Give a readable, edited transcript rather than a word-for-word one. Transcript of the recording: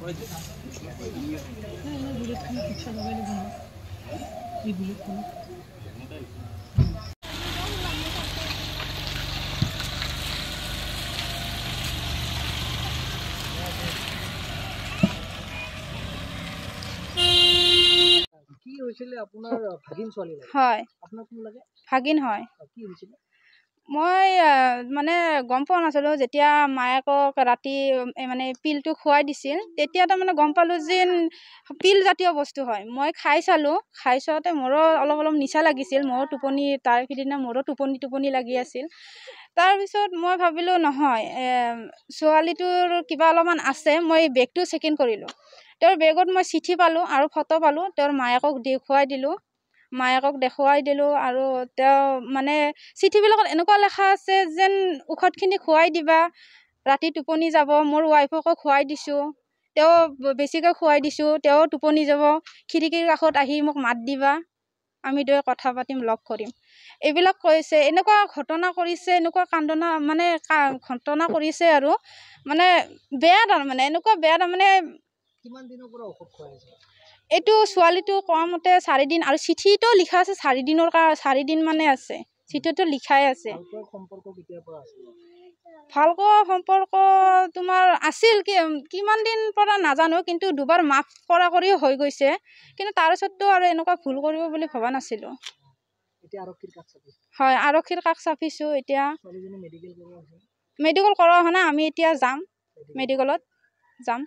কি হৈছিল আপোনাৰ ভাগিন ছোৱালী লাগে? হয়, আপোনাক কোন লাগে? ভাগিন হয়। কি হৈছিল? মই মানে গম পোৱা নাছিলোঁ। যেতিয়া মায়েকক ৰাতি মানে পিলটো খুৱাই দিছিল, তেতিয়া তাৰমানে গম পালোঁ যেন পিল জাতীয় বস্তু হয়। মই খাই চালোঁ, খাই চাওঁতে মোৰো অলপ অলপ নিচা লাগিছিল। মোৰো টোপনি, তাৰ সিদিনা মোৰো টোপনি লাগি আছিল। তাৰপিছত মই ভাবিলোঁ নহয়, ছোৱালীটোৰ কিবা অলপমান আছে। মই বেগটো চেকিং কৰিলোঁ। তেওঁৰ বেগত মই চিঠি পালোঁ আৰু ফটো পালোঁ। তেওঁৰ মায়েকক দেখুৱাই দিলোঁ আৰু তেওঁ মানে চিঠিবিলাকত এনেকুৱা লেখা আছে যেন ঔষধখিনি খুৱাই দিবা, ৰাতি টোপনি যাব। মোৰ ৱাইফকো খুৱাই দিছোঁ, তেওঁ বেছিকৈ খুৱাই দিছোঁ, তেওঁ টোপনি যাব। খিৰিকীৰ কাষত আহি মোক মাত দিবা, আমি দুয়োৱে কথা পাতিম, লগ কৰিম, এইবিলাক কৈছে। এনেকুৱা ঘটনা কৰিছে, এনেকুৱা ঘটনা কৰিছে আৰু মানে বেয়া। তাৰমানে এনেকুৱা বেয়া, তাৰমানে কিমান দিনৰ পৰা ঔষধ খুৱাই আছে? এইটো ছোৱালীটো কোৱা মতে 4 দিন, আৰু চিঠিতো লিখা আছে 4 দিনৰ 4 দিন মানে আছে, চিঠিতো লিখাই আছে। ভালকৈ সম্পৰ্ক কেতিয়াৰ পৰা আছিল? ভালকৈ সম্পৰ্ক তোমাৰ আছিল, কিমান দিন পৰা নাজানো, কিন্তু দুবাৰ মাফ কৰা কৰিও হৈ গৈছে। কিন্তু তাৰ সত্ত্বেও আৰু এনেকুৱা ভুল কৰিব বুলি ভবা নাছিলোঁ। এতিয়া আৰক্ষীৰ কাষ চাপিছে? হয়, আৰক্ষীৰ কাষ চাপিছোঁ। এতিয়া ছোৱালীজনী মেডিকেল কৰোৱা হৈছে? মেডিকেল কৰা হোৱা নাই, আমি এতিয়া যাম, মেডিকেলত যাম।